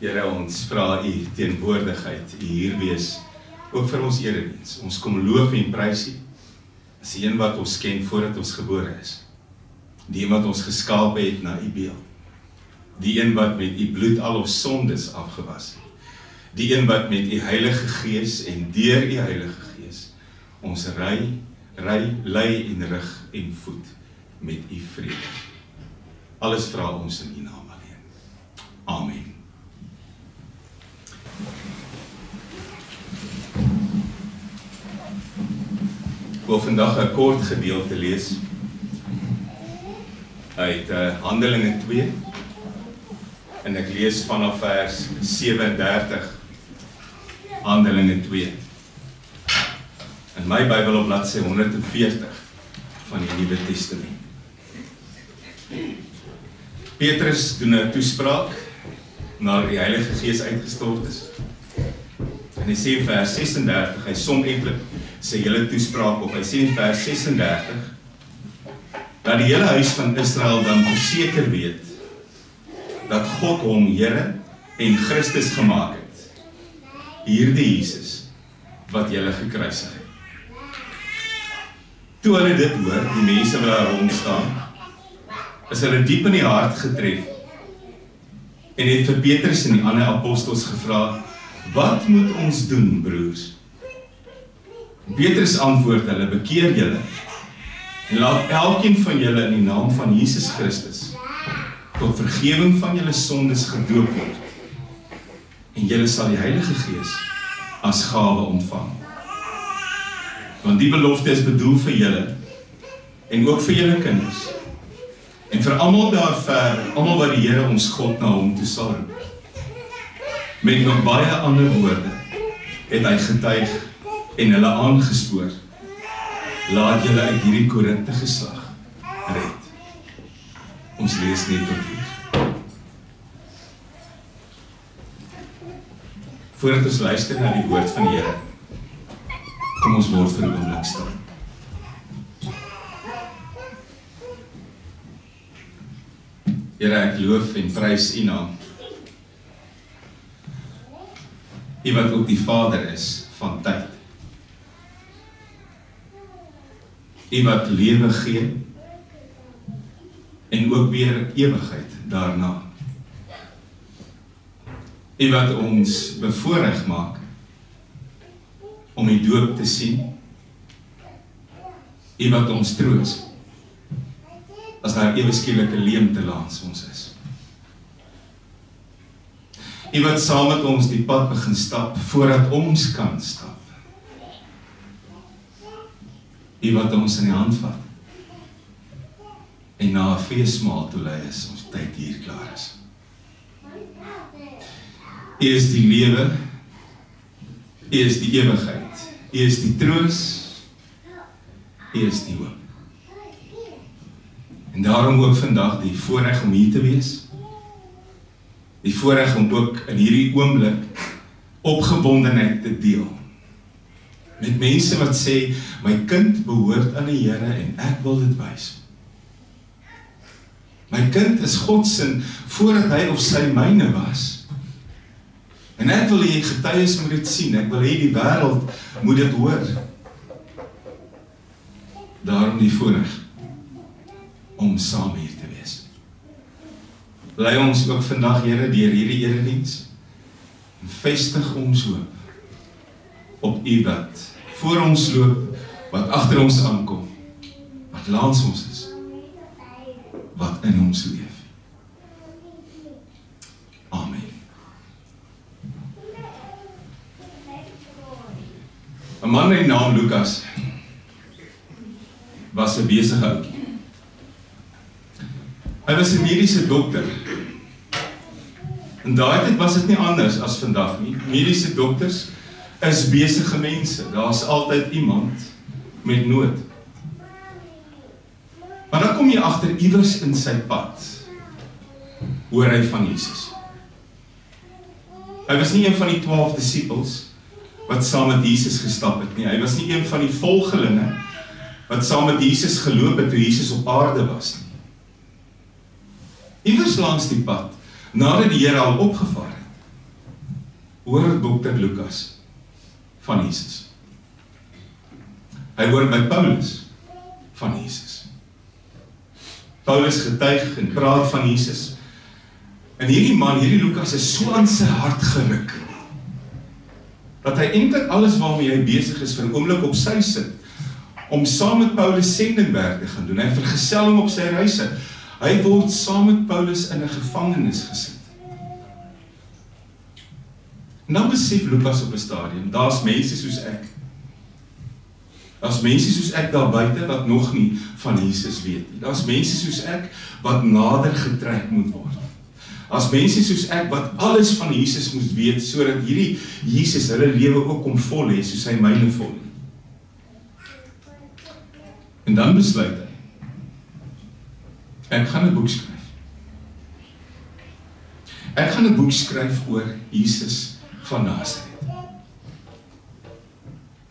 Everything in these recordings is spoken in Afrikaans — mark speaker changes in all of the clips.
Speaker 1: Here, ons vra u teenwoordigheid, u hier wees, ook vir ons erediens. Ons kom loof en prys u, as die een wat ons ken voordat ons gebore is. Die een wat ons geskaap het na u beeld. Die een wat met u bloed al ons sondes afgewas het. Die een wat met u Heilige Gees en deur u Heilige Gees ons lei en rig en voed met u vrede. Alles vra ons in u naam alleen. Amen. Ek wil vandag 'n kort gedeelte lees uit Handelinge 2 en ek lees vanaf vers 37 Handelinge 2 in my Bybel op bladsy 140 van die Nuwe Testament. Petrus doen 'n toespraak nadat die Heilige Gees uitgestort is. En hy sê in vers 36, hy som eintlik sy hele toespraak op. Hy sê in vers 36 dat die hele huis van Israel dan verseker weet dat God hom Here en Christus gemaak het. Hierdie Jesus wat julle gekruisig het. Toe hulle dit hoor, die mense wat daar rond staan, is hulle diep in die hart getref en het vir Petrus en die ander apostels gevra, wat moet ons doen, broers? Petrus antwoord hulle, bekeer julle en laat elkeen van julle in die naam van Jesus Christus tot vergewing van julle sondes gedoop word en julle sal die Heilige Gees as gawe ontvang. Want die belofte is bedoel vir julle en ook vir julle kinders en vir almal daar ver, almal wat die Here ons God na hom toe sal roep. Met nog baie ander woorde het hy getuig en hulle aangespoor, laat julle uit hierdie Korinthe geslag red. Ons lees net tot hier. Voordat ons luister na die woord van die Here, kom ons word vir 'n oomblik stil. Here, ek loof en prys u naam. U wat ook die Vader is van tyd. U wat lewe gee en ook weer ewigheid daarna. U wat ons bevoorreg maak om die doop te sien. U wat ons troos as daar ewe skielike leemte langs ons is. U wat saam met ons die pad begin stap voordat ons kan stap. U wat ons in die hand vat en na 'n feesmaal toe lei is ons tyd hier klaar is. U is die lewe, U is die ewigheid, U is die troos, U is die hoop. En daarom ook vandag die voorreg om hier te wees, die voorreg om ook in hierdie oomblik opgewondenheid te deel. Met mense wat sê, my kind behoort aan die Here en ek wil dit wys. My kind is God se voordat hy of sy myne was. En ek wil hê getuies moet dit sien, ek wil hê die wêreld moet dit hoor. Daarom die voorreg om saam hier te wees. Lei ons ook vandag, Here, deur hierdie erediens en vestig ons hoop op U wat voor ons loop, wat agter ons aankom, wat langs ons is, wat in ons leef. Amen. 'n man met die naam Lukas was 'n besige ouetjie. Hy was 'n mediese dokter. En daai tyd was dit nie anders as vandag nie. Mediese dokters is besige mense. Daar's altyd iemand met nood. Maar dan kom jy agter iewers in sy pad, hoor hy van Jesus. Hy was nie een van die 12 disippels wat saam met Jesus gestap het nie. Hy was nie een van die volgelinge wat saam met Jesus geloop het toe Jesus op aarde was nie. Iewers langs die pad, nadat die Here al opgevaar het, hoor dokter Lukas van Jesus. Hy hoor by Paulus van Jesus. Paulus getuig en praat van Jesus. En hierdie man, hierdie Lukas, is so aan sy hart geruk, dat hy eintlik alles waarmee hy besig is vir 'n oomblik op sy sit, om saam met Paulus sendingwerk te gaan doen. Hy vergesel hom op sy reise. Hy word saam met Paulus in 'n gevangenis gesit. En dan besef Lukas op 'n stadium, daar's mense soos ek. Daar's mense soos ek daar buite wat nog nie van Jesus weet nie. Daar's mense soos ek wat nader getrek moet word. Daar's mense soos ek wat alles van Jesus moet weet, sodat hierdie Jesus hulle lewe ook kom vol hê, soos hy myne vol het. En dan besluit hy, ek gaan 'n boek skryf. Ek gaan 'n boek skryf oor Jesus van Nasaret.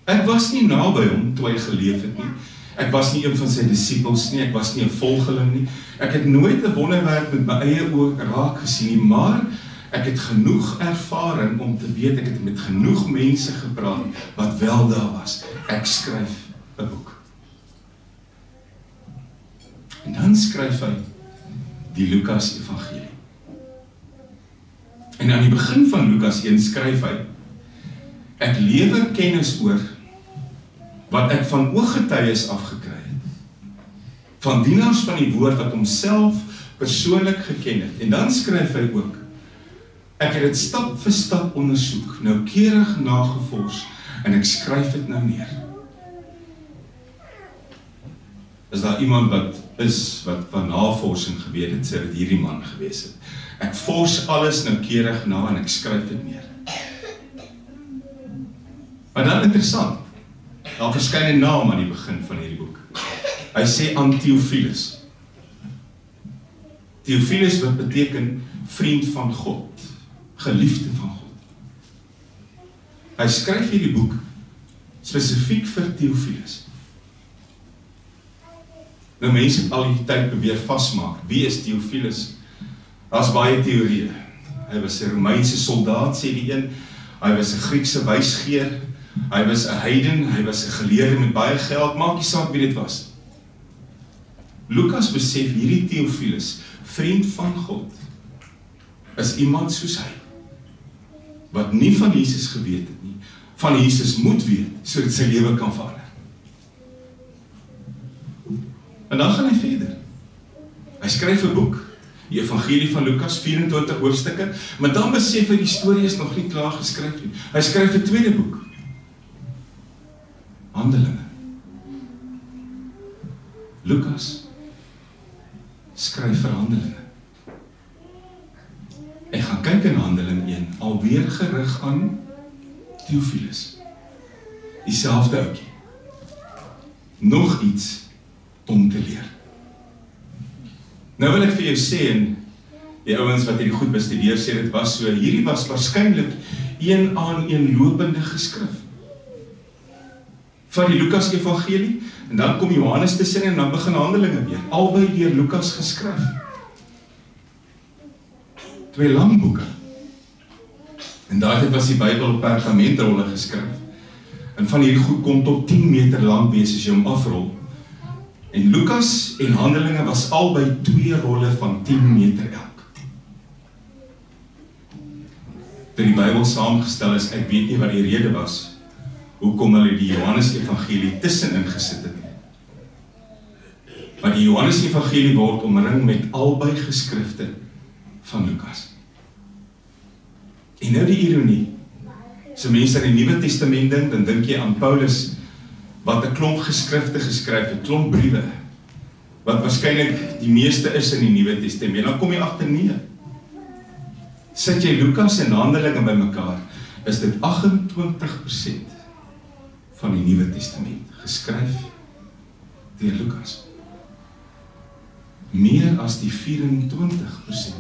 Speaker 1: Ek was nie naby hom toe hy geleef het nie. Ek was nie een van sy disippels nie, ek was nie 'n volgeling nie. Ek het nooit 'n wonderwerk met my eie oë raak gesien nie, maar ek het genoeg ervaring om te weet, ek het met genoeg mense gepraat wat wel daar was. Ek skryf 'n boek. En dan skryf hy die Lukas Evangelie. En aan die begin van Lukas 1 skryf hy, ek lewer kennis oor wat ek van ooggetuies afgekry het, van dienaars van die woord wat homself persoonlik geken het. En dan skryf hy ook, ek het dit stap vir stap ondersoek, noukeurig nagevors, en ek skryf dit nou neer. Is daar iemand wat van navorsing geweet het, sê dit hierdie man gewees het. Ek vors alles noukeurig na en ek skryf dit neer. Maar dan interessant, daar verskyn 'n naam aan die begin van hierdie boek. Hy sê aan Theophilus. Theophilus wat beteken vriend van God, geliefde van God. Hy skryf hierdie boek spesifiek vir Theophilus. Nou mense het al die tyd probeer vasmaak, wie is Theophilus? Daar's baie teorieë. Hy was 'n Romeinse soldaat, sê die een. Hy was 'n Griekse wysgeer. Hy was 'n heiden, hy was 'n geleerde met baie geld, maak nie saak wie dit was. Lukas besef hierdie Theophilus, vriend van God, is iemand soos hy, wat nie van Jesus geweet het nie, van Jesus moet weet, sodat sy lewe kan verander. En dan gaan hy verder. Hy skryf 'n boek, die Evangelie van Lukas, 24 hoofstukke, maar dan besef hy die storie is nog nie klaar geskryf nie. Hy skryf 'n tweede boek, Handelinge. Lukas skryf vir Handelinge. Ek gaan kyk in Handeling 1, alweer gerig aan Theophilus. Dieselfde ouetjie. Nog iets om te leer. Nou wil ek vir jou sê, en die ouens wat hierdie goed bestudeer sê, dit was so, hierdie was waarskynlik een aan een lopende geskrif. Van die Lukas Evangelie, en dan kom Johannes tussen en dan begin Handelinge weer, albei deur Lukas geskryf. 2 lang boeke. En daardie was die Bybel op perkamentrolle geskryf. En van hierdie goed kon tot 10 meter lang wees as jy hom afrol. En Lukas en Handelinge was albei 2 rolle van 10 meter elk. Toe die Bybel saamgestel is, ek weet nie wat die rede was, hoekom hulle die Johannes Evangelie tussenin gesit het. Maar die Johannes Evangelie word omring met albei geskrifte van Lukas. En nou die ironie, so mense in die Nuwe Testament dink, dan dink jy aan Paulus, wat 'n klomp geskrifte geskryf het, klomp briewe, wat waarskynlik die meeste is in die Nuwe Testament, dan kom jy agter nee. Sit jy Lukas en Handelinge bymekaar, is dit 28% van die Nuwe Testament, geskryf deur Lukas. Meer as die 24%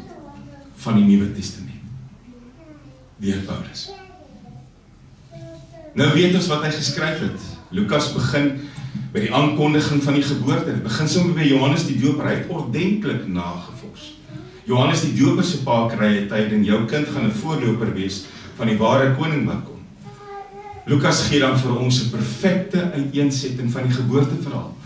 Speaker 1: van die Nuwe Testament, deur Paulus. Nou weet ons wat hy geskryf het. Lukas begin by die aankondiging van die geboorte. Dit begin sommer by Johannes die Doper. Hy het ordentlik nagevors. Johannes die Doper se pa kry 'n tyd en jou kind gaan 'n voorloper wees van die ware koning wat kom. Lukas gee dan vir ons 'n perfekte uiteensetting van die geboorteverhaal.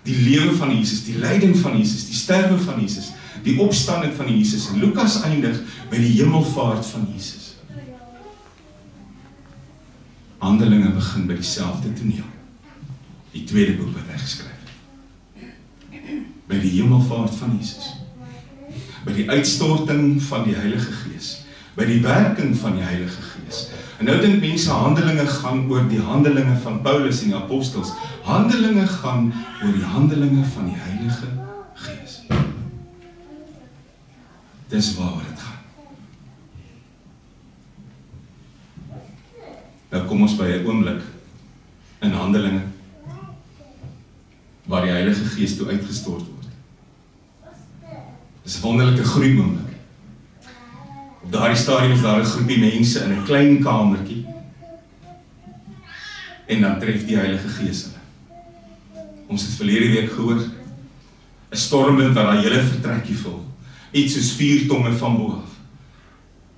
Speaker 1: Die lewe van Jesus, die lyding van Jesus, die sterwe van Jesus, die opstanding van Jesus. En Lukas eindig by die hemelvaart van Jesus. Handelinge begin by dieselfde toneel. Die tweede boek wat hy geskryf het. By die hemelvaart van Jesus. By die uitstorting van die Heilige Gees. By die werking van die Heilige Gees. En nou dink mense, Handelinge gaan oor die handelinge van Paulus en die apostels. Handelinge gaan oor die handelinge van die Heilige Gees. Dis waaroor dit gaan. Nou kom ons by 'n oomblik in Handelinge waar die Heilige Gees toe uitgestort word. Dis 'n wonderlike groeioomblik. Op daardie stadium is daar 'n groepie mense in 'n klein kamertjie en dan tref die Heilige Gees hulle. Ons het verlede week gehoor, 'n stormwind wat daai hele vertrekkie vul, iets soos 4 tonge van bo af.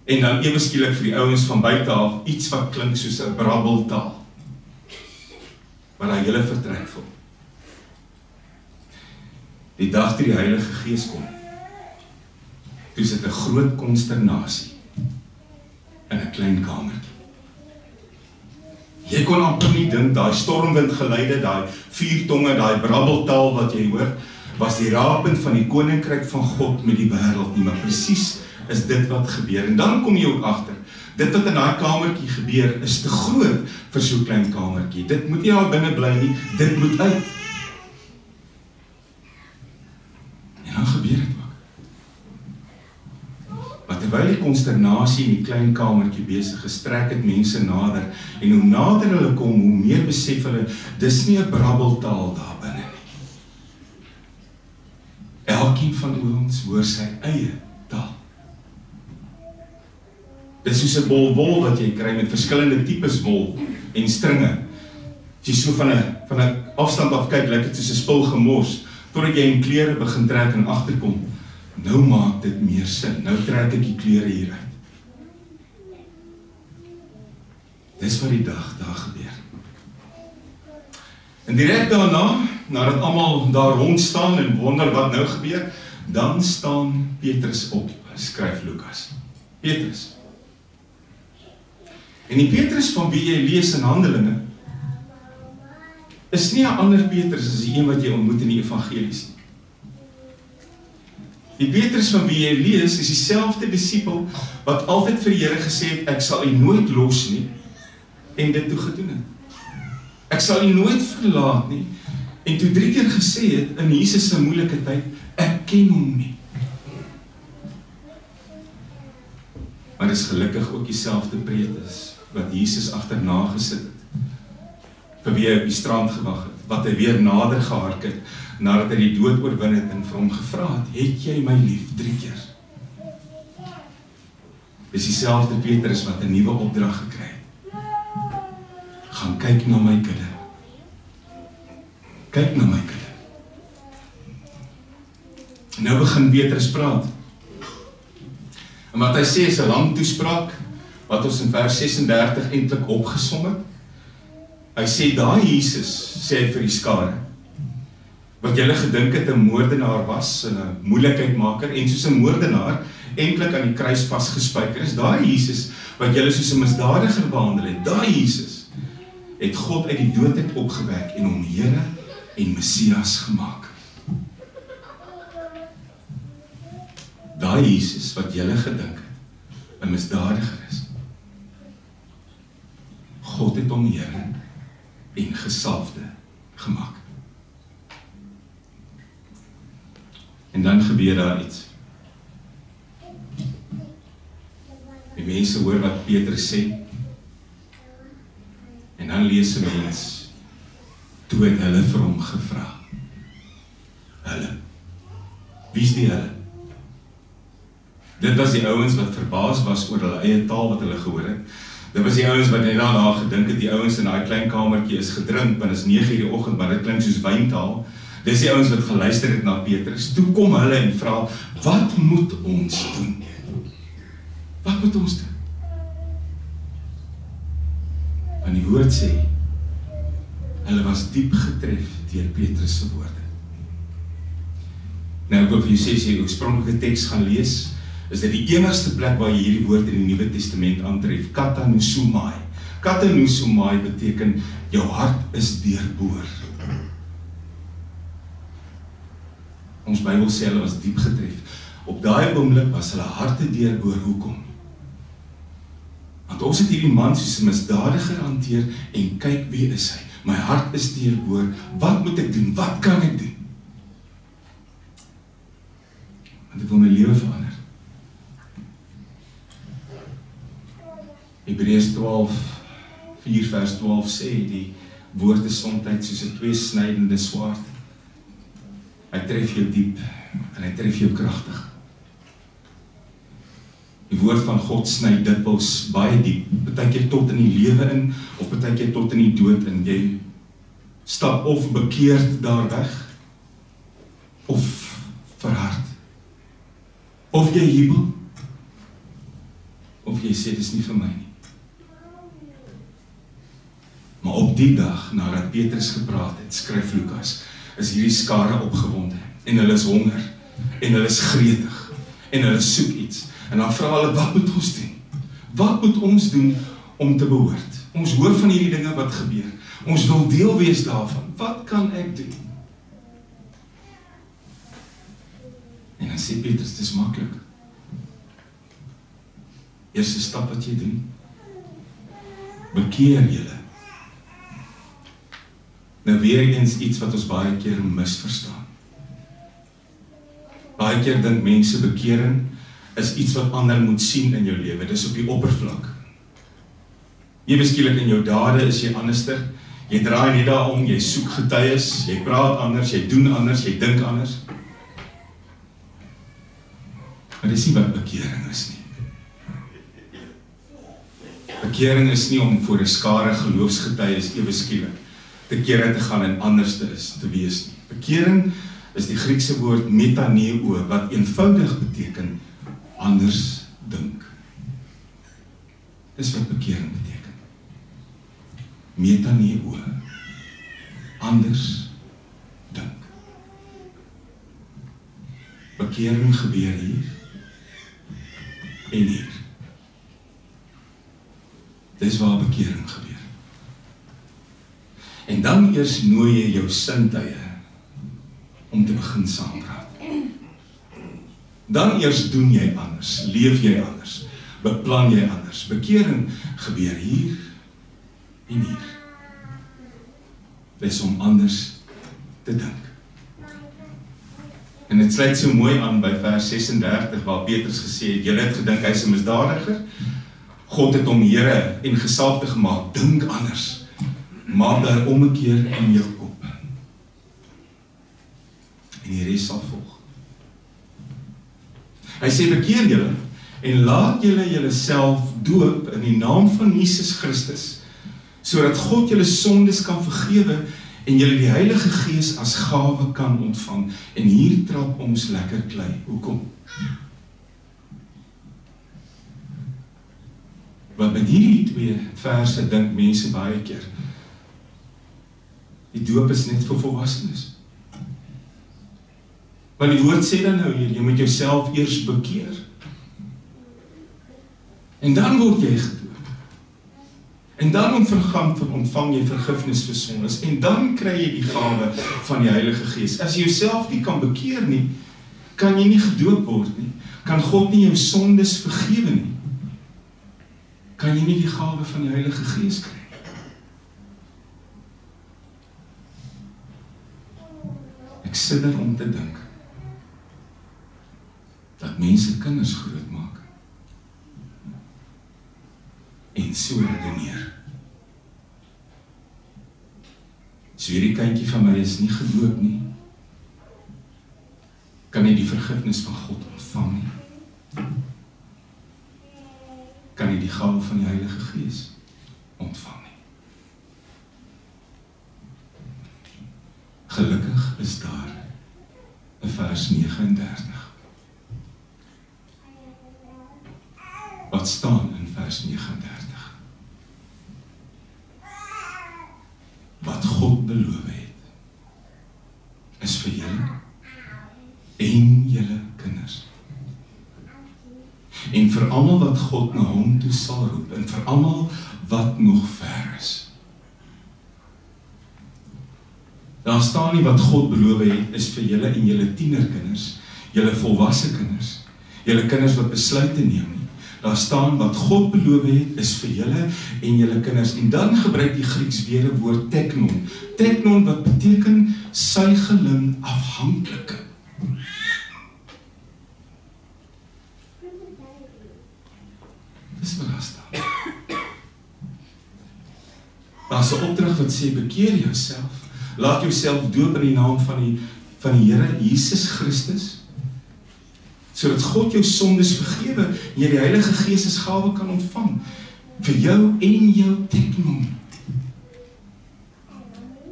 Speaker 1: En dan ewe skielik vir die ouens van buite af, iets wat klink soos 'n brabbeltaal, wat daai hele vertrek vul. Die dag toe die Heilige Gees kom, toe is dit 'n groot konsternasie in 'n klein kamertjie. Jy kon amper nie dink, daai stormwind geluide, daai 4 tonge, daai brabbeltaal wat jy hoor, was die raakpunt van die koninkryk van God met die wêreld nie, maar presies is dit wat gebeur. En dan kom jy ook agter, dit wat in daai kamertjie gebeur, is te groot vir so 'n klein kamertjie. Dit moet nie daar binne bly nie, dit moet uit. En dan gebeur dit ook. Maar terwyl die konsternasie in die klein kamertjie besig is, trek dit mense nader, en hoe nader hulle kom, hoe meer besef hulle, dis nie 'n brabbeltaal daar binne nie. Elkeen van ons hoor sy eie taal. Dit is soos 'n bol wol wat jy kry met verskillende tipes wol en stringe. As jy so van 'n afstand af kyk, lyk dit soos 'n spul gemors, totdat jy in klere begin trek en agterkom. Nou maak dit meer sin, nou trek ek die klere hieruit. Dis wat die dag daar gebeur. En direk daarna, nadat almal daar rond staan en wonder wat nou gebeur, dan staan Petrus op, skryf Lukas. Petrus. En die Petrus van wie jy lees in Handelinge, is nie 'n ander Petrus as die een wat jy ontmoet in die evangelies nie. Die Petrus van wie jy lees, is dieselfde disipel wat altyd vir die Here gesê het, ek sal u nooit los nie, en dit toe gedoen het. Ek sal u nooit verlaat nie, en toe 3 keer gesê het, in Jesus se moeilike tyd, ek ken hom nie. Maar dis gelukkig ook dieselfde Petrus, wat Jesus agterna gesit het, vir wie hy op die strand gewag het, wat hy weer nader gehark het, nadat hy die dood oorwin het en vir hom gevra het jy my lief 3 keer? Dis dieselfde Petrus wat 'n nuwe opdrag gekry het. Gaan kyk na my kudde. Kyk na my kudde. En nou begin Petrus praat. En wat hy sê is 'n lang toespraak, wat ons in vers 36 eintlik opgesom het. Hy sê, daai Jesus, sê hy vir die skare, wat julle gedink het 'n moordenaar was, 'n moeilikheidmaker, en soos 'n moordenaar eintlik aan die kruis vasgespijker is, daai Jesus, wat julle soos 'n misdadiger behandel het, daai Jesus, het God uit die dood uit opgewek en hom Here en Messias gemaak. Daai Jesus, wat julle gedink het, 'n misdadiger is, God het hom Here en gesalfde gemaak. En dan gebeur daar iets. Die mense hoor wat Petrus sê, en dan lees 'n mens, toe het hulle vir hom gevra. Hulle. Wie is die hulle? Dit was die ouens wat verbaas was oor hulle eie taal wat hulle gehoor het. Dit was die ouens wat net daarna gedink het, die ouens in daai klein kamertjie is gedrink, want dit is 9:00 die oggend, maar dit klink soos wyntaal. Dis die ouens wat geluister het na Petrus. Toe kom hulle en vra, wat moet ons doen? Wat moet ons doen? En die woord sê, hulle was diep getref deur Petrus se woorde. Nou, ek wil vir jou sê, as jy die oorspronklike teks gaan lees, is dit die enigste plek waar jy hierdie woord in die Nuwe Testament aantref, katanosomai. Katanosomai beteken, jou hart is deurboor. Ons Bybel sê hulle was diep getref. Op daai oomblik was hulle harte deurboor. Hoekom? Want ons het hierdie man soos 'n misdadiger hanteer en kyk wie is hy. My hart is deurboor. Wat moet ek doen? Wat kan ek doen? Want ek wil my lewe verander. Hebreërs 4 vers 12 sê, die woord is soms soos 'n tweesnydende swaard. Hy tref jou diep en hy tref jou kragtig. Die woord van God sny dikwels baie diep, partykeer tot in die lewe in, of partykeer tot in die dood in. Jy stap of bekeerd daar weg, of verhard. Of jy jubel, of jy sê, dit is nie vir my nie. Maar op die dag, nadat Petrus gepraat het, skryf Lukas, is hierdie skare opgewonde, en hulle is honger, en hulle is gretig, en hulle soek iets, en dan vra hulle, wat moet ons doen? Wat moet ons doen om te behoort? Ons hoor van hierdie dinge wat gebeur, ons wil deel wees daarvan, wat kan ek doen? En dan sê Petrus, dit is maklik. Eerste stap wat jy doen, bekeer julle. Nou weer eens iets wat ons baie keer misverstaan. Baie keer dink mense bekering is iets wat ander moet sien in jou lewe. Dis op die oppervlak. Jy beskielik in jou dade is jy anderster. Jy draai nie daarom, jy soek getuies, jy praat anders, jy doen anders, jy dink anders. Maar dis nie wat bekering is nie. Bekering is nie om voor 'n skare geloofsgetuies ewe skielik te kere te gaan en anders te wees nie. Bekering is die Griekse woord metaneo, wat eenvoudig beteken anders dink. Dis wat bekering beteken. Metaneo, anders dink. Bekering gebeur hier en hier. Dis waar bekering gebeur. En dan eers nooi jy jou sintuie om te begin saampraat. Dan eers doen jy anders, leef jy anders, beplan jy anders. Bekering gebeur hier en hier. Dis om anders te dink. En dit sluit so mooi aan by vers 36 waar Petrus gesê het, julle het gedink hy is 'n misdadiger. God het hom Here en gesalfde gemaak, dink anders. Maak daar ommekeer in jou kop. En die res sal volg. Hy sê, bekeer julle en laat julle julleself doop in die naam van Jesus Christus, sodat God julle sondes kan vergewe en julle die Heilige Gees as gawe kan ontvang. En hier trap ons lekker klei. Hoekom? Want met hierdie 2 verse dink mense baie keer, die doop is net vir volwassenes. Want die woord sê dan nou hier, jy moet jouself eers bekeer. En dan word jy gedoop. En dan ontvang jy vergifnis vir sondes. En dan kry jy die gawe van die Heilige Gees. As jy jouself nie kan bekeer nie, kan jy nie gedoop word nie. Kan God nie jou sondes vergewe nie. Kan jy nie die gawe van die Heilige Gees kry. Ek sit daar om te dink dat mense kinders grootmaak en so redeneer. So hierdie kindjie van my is nie gedoop nie, kan nie die vergifnis van God ontvang nie, kan nie die gawe van die Heilige Gees ontvang nie. Gelukkig is daar 'n vers 39. Wat staan in vers 39? God beloof het, is vir julle en julle kinders. En vir almal wat God na hom toe sal roep, en vir almal wat nog ver is. Daar staan nie wat God beloof het, is vir julle en julle tienerkinders, julle volwasse kinders, julle kinders wat besluite neem nie. Daar staan wat God beloof het, is vir julle en julle kinders. En dan gebruik die Grieks weer 'n woord teknon. Teknon wat beteken suigeling afhanklike. Dis wat daar staan. Daar's 'n opdrag wat sê, bekeer jouself. Laat jouself doop in die naam van die Here Jesus Christus, sodat God jou sondes vergewe en jy die Heilige Gees as gawe kan ontvang vir jou en jou teknon.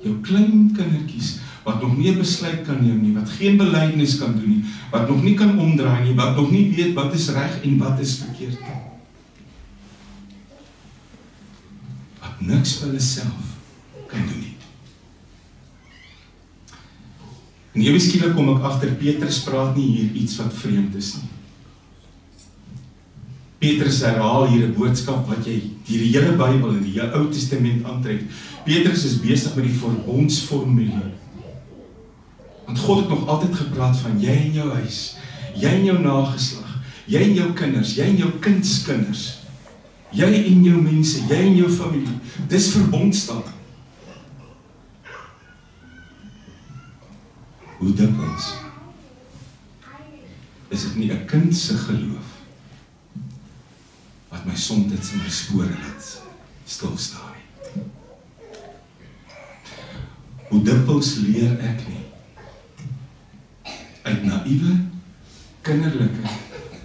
Speaker 1: Jou klein kindertjies wat nog nie 'n besluit kan neem nie, wat geen belydenis kan doen nie, wat nog nie kan omdraai nie, wat nog nie weet wat is reg en wat is verkeerd nie. Wat niks vir hulle self kan doen nie. En ewe skielik kom ek agter, Petrus praat nie hier iets wat vreemd is nie. Petrus herhaal hier 'n boodskap wat jy deur die hele Bybel en die Ou Testament aantref. Petrus is besig met die verbondsformule. Want God het nog altyd gepraat van jy en jou huis, jy en jou nageslag, jy en jou kinders, jy en jou kindskinders, jy en jou mense, jy en jou familie. Dis verbondstaat. Hoe dikwels is dit nie 'n kind se geloof wat my soms in my spore laat stilstaan nie. Hoe dikwels leer ek nie uit naïewe, kinderlike,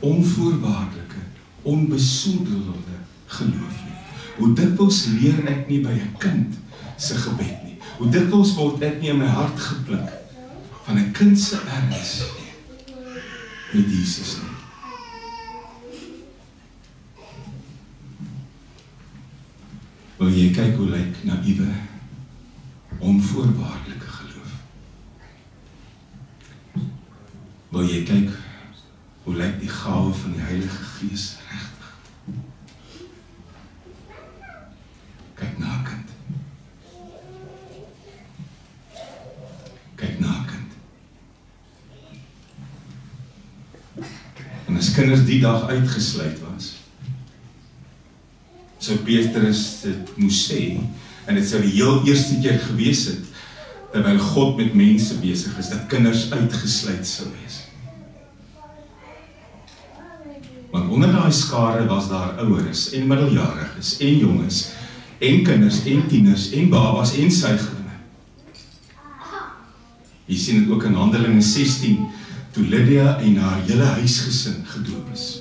Speaker 1: onvoorwaardelike, onbesoedelde geloof nie. Hoe dikwels leer ek nie by 'n kind se gebed nie. Hoe dikwels word ek nie in my hart gepluk van 'n kind se erns met Jesus nie. Wil jy kyk hoe lyk naïewe, onvoorwaardelike geloof? Wil jy kyk hoe lyk die gawe van die Heilige Gees regtig? Kyk na 'n kind. Kyk na 'n kind. En as kinders die dag uitgesluit was, sou Petrus dit moes sê, en dit sou die heel eerste keer gewees het, terwyl God met mense besig is, dat kinders uitgesluit sou wees. Want onder daai skare was daar oueres, en middeljariges, en jonges, en kinders, en tieners, en babas, en suiglinge. Jy sien dit ook in Handelinge 16, toe Lydia en haar hele huisgesin gedoop is.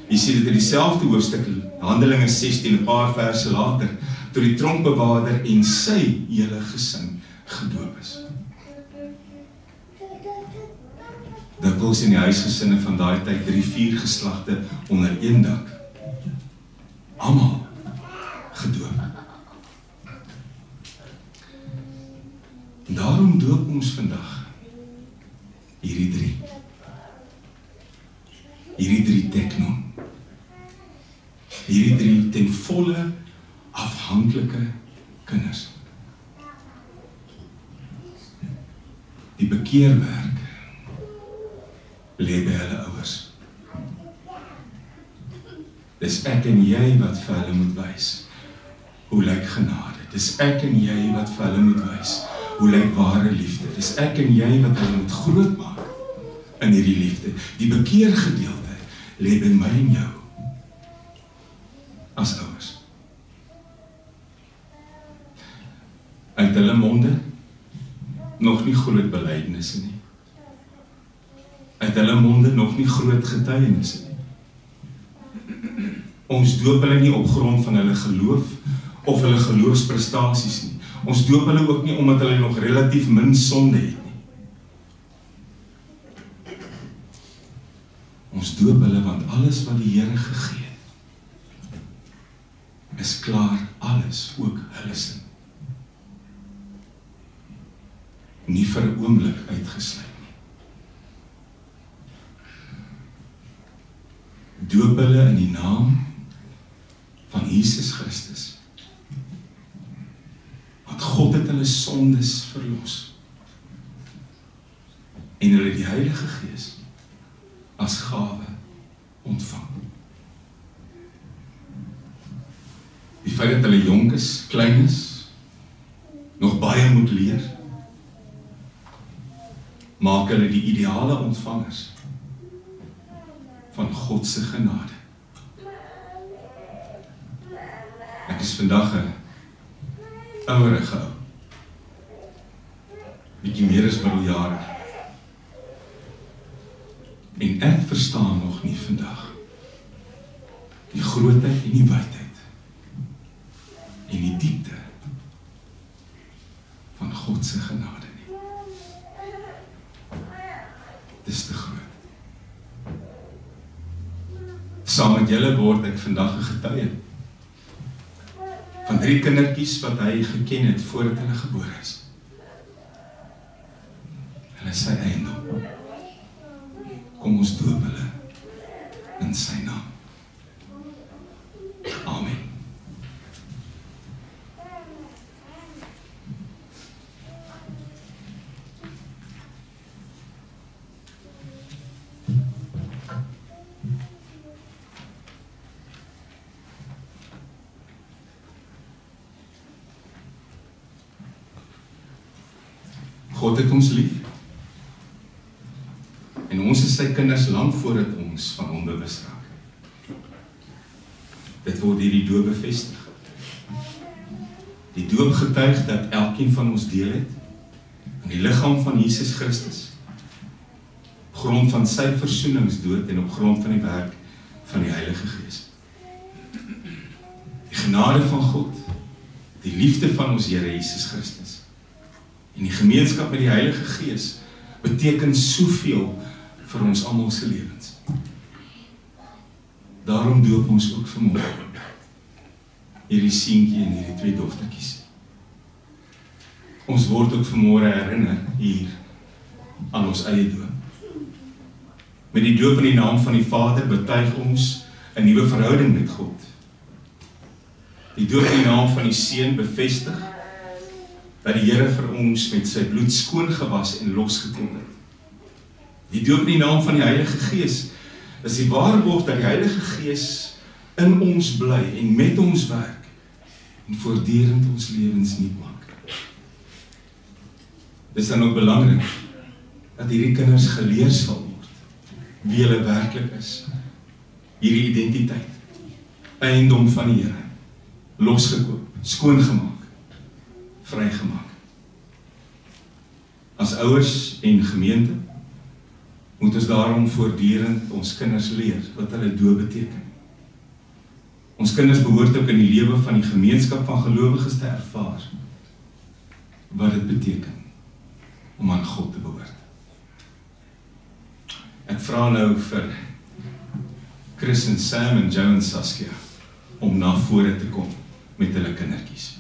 Speaker 1: Jy sien dit in dieselfde hoofstuk, Handelinge 16, 'n paar verse later, toe die tronkbewaarder en sy hele gesin gedoop is. Dikwels in die huisgesinne van daai tyd 3-4 geslagte onder een dak. Almal gedoop. En daarom doop ons vandag hierdie drie. Hierdie drie teknon. Hierdie drie ten volle afhanklike kinders. Die bekeerwerk lê by hulle ouers. Dis ek en jy wat vir hulle moet wys hoe lyk genade. Dis ek en jy wat vir hulle moet wys hoe lyk ware liefde. Dis ek en jy wat hulle moet grootmaak in hierdie liefde. Die bekeergedeelte lê by my en jou as ouers. Uit hulle monde nog nie groot belydenisse nie. Uit hulle monde nog nie groot getuienisse nie. Ons doop hulle nie op grond van hulle geloof of hulle geloofsprestasies nie. Ons doop hulle ook nie omdat hulle nog relatief min sonde het nie. Ons doop hulle want alles wat die Here gegee het, is klaar alles, ook hulle sin. nie vir 'n oomblik uitgesluit nie. Doop hulle in die naam van Jesus Christus. Want God het hulle sondes verlos. En hulle die Heilige Gees as gawe ontvang. Die feit dat hulle jonk is, klein is, nog baie moet leer, maak hulle die ideale ontvangers van God se genade. Ek is vandag 'n ouerige ou, bietjie meer as middeljarig, en ek verstaan nog nie vandag die grootheid en die wydheid en die diepte van God se genade nie. Dis te groot. Saam met julle word ek vandag 'n getuie van 3 kindertjies wat hy geken het voordat hulle gebore is. Hulle is sy eiendom. Kom ons doop hulle in sy naam. Amen. God het ons lief. En ons is sy kinders lank voordat ons van hom bewus raak. Dit word deur die doop bevestig. Die doop getuig dat elkeen van ons deel het aan die liggaam van Jesus Christus, op grond van sy versoeningsdood en op grond van die werk van die Heilige Gees. Die genade van God, die liefde van ons Here Jesus Christus en die gemeenskap met die Heilige Gees beteken soveel vir ons almal se lewens. Daarom doop ons ook vanmôre hierdie seentjie en hierdie 2 dogtertjies. Ons word ook vanmôre herinner hier aan ons eie doop. Met die doop in die naam van die Vader betuig ons 'n nuwe verhouding met God. Die doop in die naam van die Seun bevestig dat die Here vir ons met sy bloed skoon gewas en losgekom het. Die doop in die naam van die Heilige Gees is die waarborg dat die Heilige Gees in ons bly en met ons werk en voortdurend ons lewens nuut maak. Dit is dan ook belangrik dat hierdie kinders geleer sal word wie hulle werklik is. Hierdie identiteit, eiendom van die Here, losgekoop, skoongemaak, vrygemaak. As ouers en gemeente moet ons daarom voortdurend ons kinders leer wat hulle doop beteken. Ons kinders behoort ook in die lewe van die gemeenskap van gelowiges te ervaar wat dit beteken om aan God te behoort. Ek vra nou vir Chris en Sam en Joe en Saskia om na vore te kom met hulle kindertjies.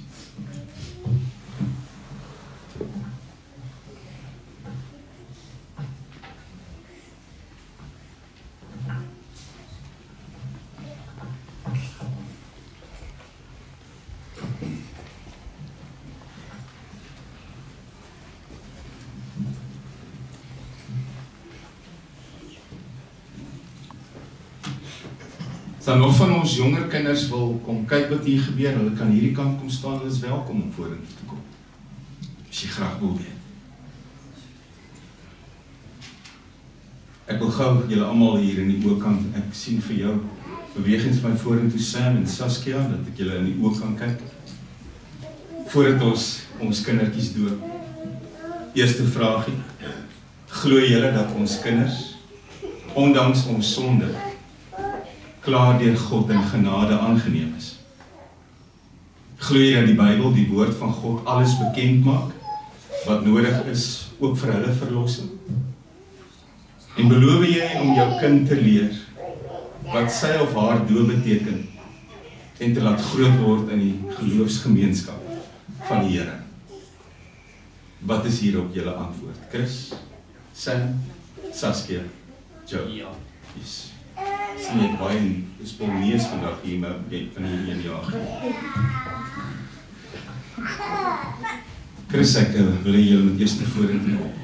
Speaker 1: As dan nog van ons jonger kinders wil kom kyk wat hier gebeur, hulle kan hierdie kant kom staan, hulle is welkom om vorentoe te kom. As jy graag wil weet. Ek wil gou julle almal hier in die oorkant, ek sien vir jou bewegings van vorentoe Sam en Saskia, dat ek julle in die oog kan kyk. Voordat ons kindertjies doop. Eerste vraagie, glo julle dat ons kinders, ondanks ons sonde, klaar deur God in genade aangeneem is? Glo jy dat die Bybel, die woord van God, alles bekend maak, wat nodig is, ook vir hulle verlossing? En beloof jy om jou kind te leer, wat sy of haar doop beteken, en te laat groot word in die geloofsgemeenskap van die Here? Wat is hier op julle antwoord? Chris, Sam, Saskia, Joe.
Speaker 2: Ja.
Speaker 1: Yes. Sien jy baie spontaneus vandag hier van hierdie 1 jaar. Chris, ek wil julle met eers voorheen.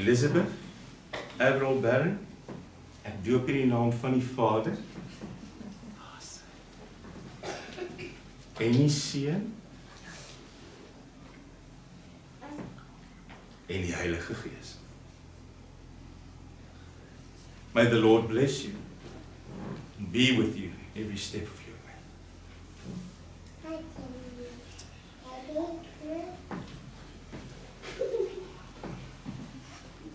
Speaker 1: Elizabeth, Avril Barron, ek doop in die naam van die Vader, en die Seun, en die Heilige Gees. May the Lord bless you, and be with you every step of your way.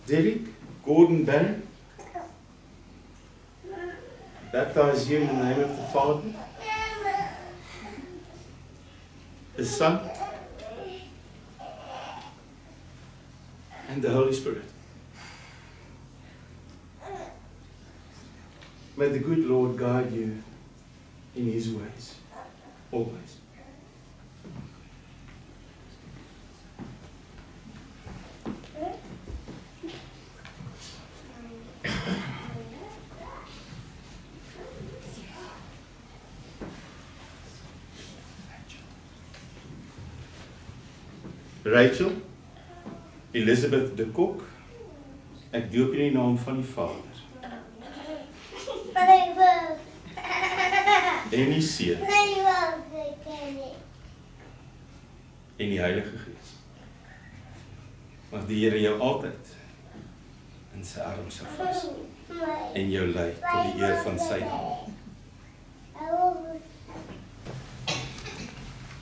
Speaker 1: Derek Gordon Barron, baptize you in the name of the Father, the Son, and the Holy Spirit. May the good Lord guide you in His ways, always. Rachel, Elizabeth de Kok, ek doop in die naam van die Vader, en die Seun, en die Heilige Gees. Mag die Here jou altyd in sy arms sal vas, en jou lei tot die eer van sy naam.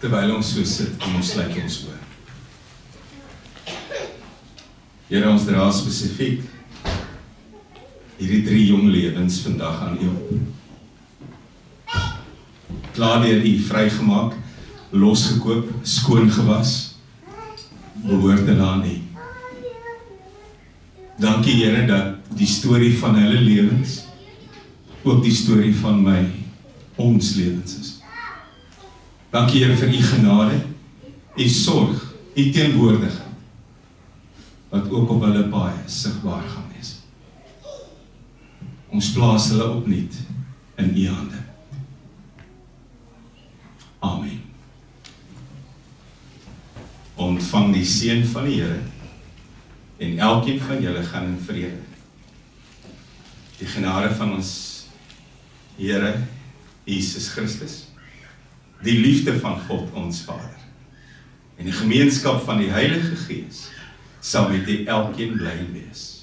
Speaker 1: Terwyl ons so sit, kom ons sluit ons oor. Here, ons dra spesifiek hierdie 3 jong lewens vandag aan U op. Klaar deur U vrygemaak, losgekoop, skoon gewas, behoort hulle aan U. Dankie Here dat die storie van hulle lewens ook die storie van ons lewens is. Dankie Here vir U genade, U sorg, U teenwoordigheid, wat ook op hulle baie sigbaar gaan wees. Ons plaas hulle opnuut in U hande. Amen. Ontvang die seën van die Here, en elkeen van julle gaan in vrede. Die genade van ons Here Jesus Christus, die liefde van God ons Vader, en die gemeenskap van die Heilige Gees, sal met elkeen bly wees.